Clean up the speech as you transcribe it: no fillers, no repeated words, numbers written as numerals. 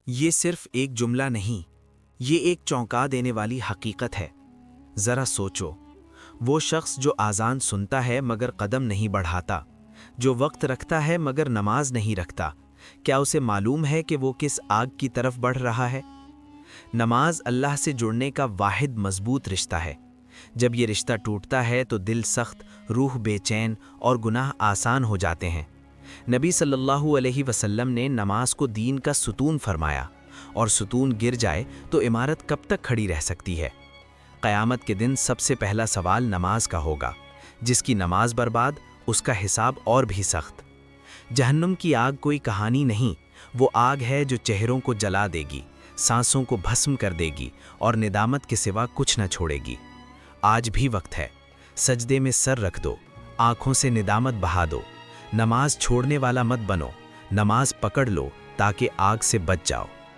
یہ صرف ایک جملہ نہیں، یہ ایک چونکا دینے والی حقیقت ہے۔ ذرا سوچو، وہ شخص جو اذان سنتا ہے مگر قدم نہیں بڑھاتا، جو وقت رکھتا ہے مگر نماز نہیں رکھتا، کیا اسے معلوم ہے کہ وہ کس آگ کی طرف بڑھ رہا ہے؟ نماز اللہ سے جڑنے کا واحد مضبوط رشتہ ہے۔ جب یہ رشتہ ٹوٹتا ہے تو دل سخت، روح بے چین اور گناہ آسان ہو جاتے ہیں۔ نبی صلی اللہ علیہ وسلم نے نماز کو دین کا ستون فرمایا، اور ستون گر جائے تو عمارت کب تک کھڑی رہ سکتی ہے؟ قیامت کے دن سب سے پہلا سوال نماز کا ہوگا۔ جس کی نماز برباد، اس کا حساب اور بھی سخت۔ جہنم کی آگ کوئی کہانی نہیں، وہ آگ ہے جو چہروں کو جلا دے گی، سانسوں کو بھسم کر دے گی اور ندامت کے سوا کچھ نہ چھوڑے گی۔ آج بھی وقت ہے، سجدے میں سر رکھ دو، آنکھوں سے ندامت بہا دو، نماز چھوڑنے والا مت بنو، نماز پکڑ لو تاکہ آگ سے بچ جاؤ۔